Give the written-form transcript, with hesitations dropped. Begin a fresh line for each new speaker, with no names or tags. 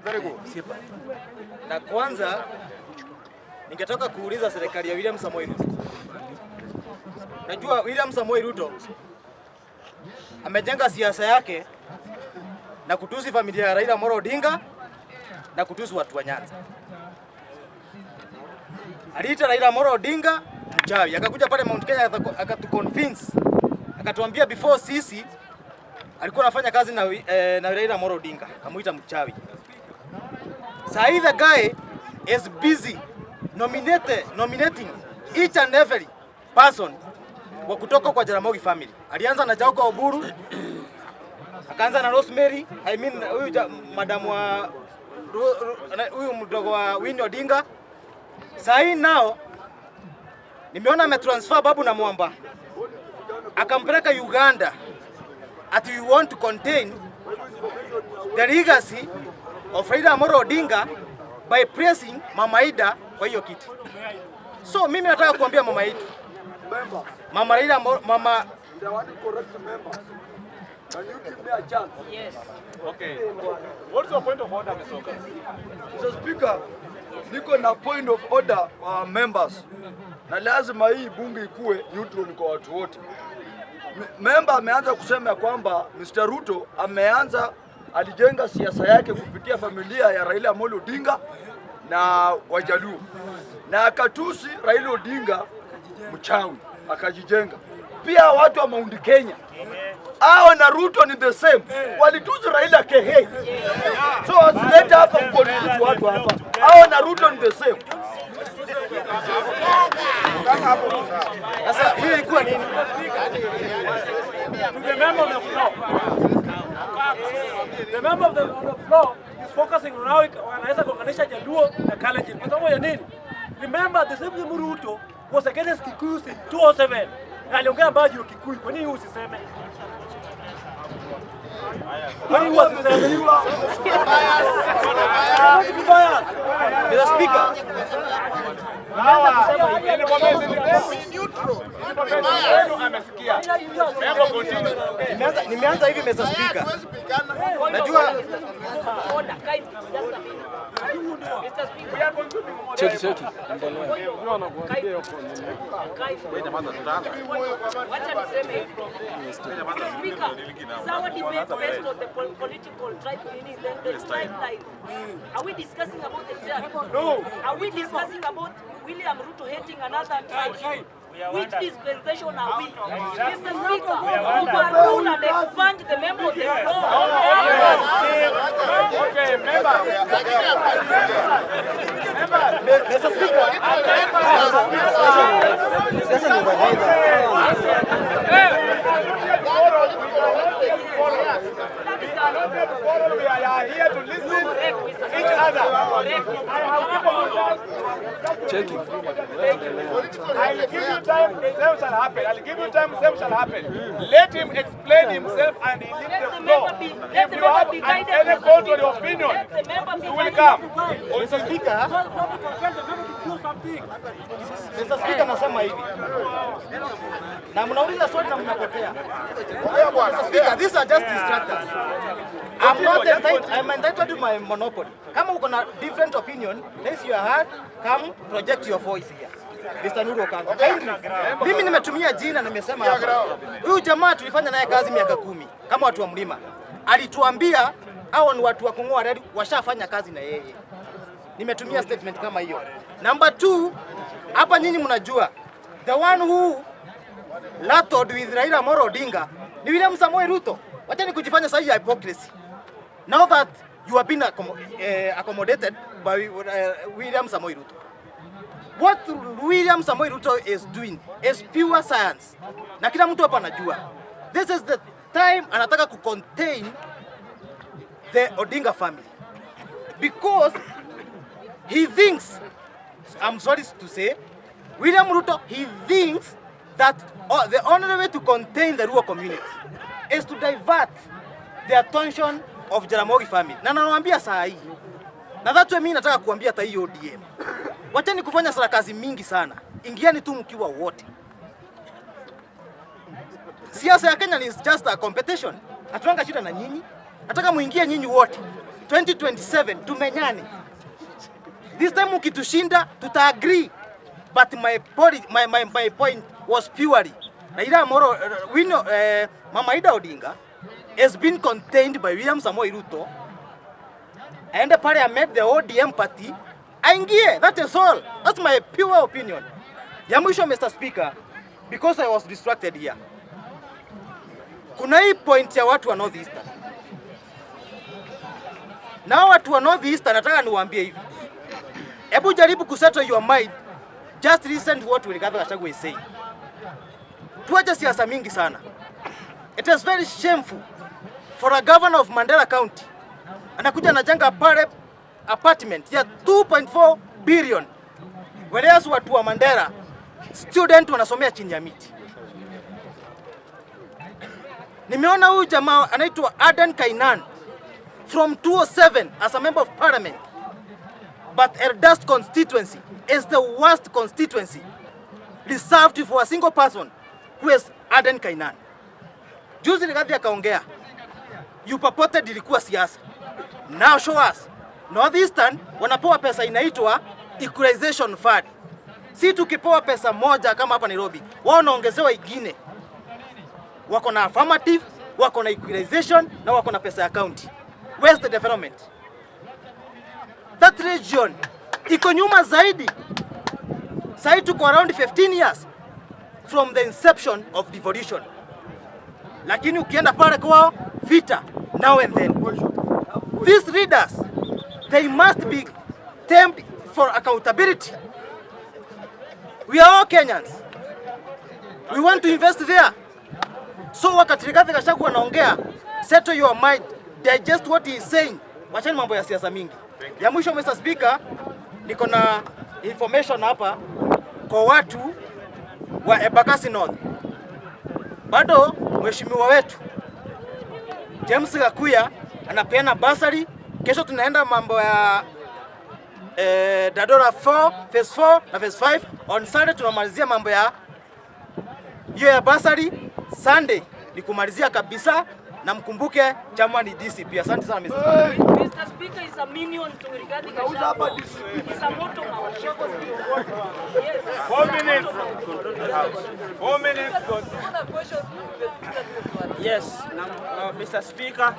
Very good. Na kwanza ningetaka kuuliza serikali ya William Samoei Ruto. Najua William Samoei Ruto amejenga siasa yake na kutusi familia ya Raila Amolo Odinga na kutusi watu wa Nyanza. Aliita Raila Amolo Odinga mchawi. Akakuja pale Mount Kenya akatuconvince. Akatuambia before sisi alikuwa anafanya kazi na Raila Amolo Odinga. Akamuita mchawi. Sasa the guy is busy nominating each and every person wa kutoka kwa Jaramogi family. Alianza na Jaoko Oburu, akaanza na Rosemary, huyu madam wa huyu mdogo wa Winnie Odinga. Sasa hii nao nimeona ametransfer Babu na Mwamba akampeleka Uganda at you want to contain the legacy of Raila Amolo Odinga by pressing Mama Ida kwa hiyo kiti. So mimi nataka kuambia Mama Ida, Mama Raila, Mama
Can you give me a chance?
Yes.
Okay. What's your point of order, Mr. Okas? Mr. Speaker, niko na point of order kwa members. Na lazima hii bunge ikuwe neutral kwa watu wote. Member ameanza kusema kwamba Mr. Ruto alijenga siasa yake kupitia familia ya Raila Amolo Odinga na Wajaluo. Na akatusi Raila Odinga mchawi, akajijenga. Pia watu wa Mount Kenya hao na Ruto ni the same. Walituzi Raila kehe. So asileta hapa kukonfuse watu hapa. Hao na Ruto ni the same.
Sasa hiyo ilikuwa nini?
The member of the floor. The member of the floor is focusing on how anaweza kuunganisha Jaluo na Kalenjin. Kwa sababu ya nini? Remember the same Ruto was against Kikuyu in 2007. Na aliongea mbaji wa Kikuyu. Kwa nini usiseme? Kwa nini usiseme?
Mr. Speaker, nimeanza hivi Mr. Speaker. Najua
Cheki.
Wacha niseme Speaker, our debate based on the political tribe meaning the tribe life. Are we discussing about the tribe?
No.
Are we discussing about William Ruto hating another tribe? Which dispensation are we? Mr. Speaker, overrule and expand the member of the floor.
Okay, member.
Mr. Speaker.
We are here to listen to each other.
Cheki.
I'll give you time, same shall happen. I'll give you time, same shall happen. Let him explain himself and he leave the floor. If you have any contrary opinion, you will come.
Mr. Speaker, Mr. Speaker, nasema hivi. Na mnauliza swali na mnapotea. Mr. Speaker, these are just distractors. I'm entitled to my monopoly. Kama uko na different opinion, raise your hand, come project your voice here. Mr. Nuru Okanga. Mimi nimetumia jina na nimesema hapa. Huyu jamaa tulifanya naye kazi miaka 10 kama watu wa mlima. Alituambia hao ni watu wa kung'oa reli washafanya kazi na yeye. Nimetumia statement kama hiyo. Number 2, hapa nyinyi mnajua the one who lattered with Raila Amolo Odinga ni William Samoei Ruto. Wacha ni kujifanya sahihi ya hypocrisy. Now that you have been accommodated by William Samoei Ruto. What William Samoei Ruto is doing is pure science. Na kila mtu hapa anajua. This is the time anataka ku contain the Odinga family. Because he thinks, I'm sorry to say, William Ruto, he thinks that the only way to contain the Luo community is to divert the attention of Jaramogi family. Na nawaambia saa hii. Na that's why mimi nataka kuambia hata hiyo ODM. Wacheni kufanya sarakasi mingi sana. Ingiani tu mkiwa wote. Siasa ya Kenya is just a competition. Hatuanga shida na nyinyi. Nataka muingie nyinyi wote. 2027 tumenyane. This time ukitushinda tuta agree, but my point was purely Raila Amolo Mama Ida Odinga has been contained by William Samoei Ruto, and the party made the ODM party aingie. That is all. That's my pure opinion. Ya mwisho, Mr. Speaker, because I was distracted here. Kuna hii point ya watu wa North Eastern. Na watu wa North Eastern nataka niwaambie hivi. Hebu jaribu kusettle your mind. Just listen to what Rigathi Gachagua is saying. Tuache siasa mingi sana. It is very shameful for a governor of Mandera County anakuja anajenga pale apartment ya 2.4 billion. Whereas watu wa Mandera student wanasomea chini ya miti. Nimeona huyu jamaa anaitwa Aden Kainan from 207 as a member of parliament. But Eldust constituency is the worst constituency reserved for a single person who is Aden Kainan. Juzi Rigathi akaongea, you purported ilikuwa siasa. Now show us. North Eastern wanapewa pesa inaitwa equalization fund. Si tukipewa pesa moja kama hapa Nairobi, wao wanaongezewa ingine. Wako na affirmative, wako na equalization na wako na pesa ya county. Where's the development? That region iko nyuma zaidi. Sasa tuko around 15 years from the inception of devolution. Lakini ukienda pale kwao vita now and then. These leaders, they must be tempted for accountability. We are all Kenyans. We want to invest there. So wakati Rigathi Gachagua anaongea, settle your mind, digest what he is saying. Wachani mambo ya siasa mingi. Ya mwisho, Mr. Speaker, niko na information hapa kwa watu wa Embakasi North. Bado mheshimiwa wetu James Gakuya anapeana basari. Kesho tunaenda mambo ya Dadora 4, phase 4 na phase 5. On Sunday tunamalizia mambo ya hiyo ya basari. Sunday ni kumalizia kabisa, na mkumbuke chama ni DCP. Asante sana Mr. Speaker.
Mr. Speaker is a minion to Rigathi Gachagua. It's a motto now. Yes.
4 minutes. 4 minutes.
Yes, Mr. Speaker.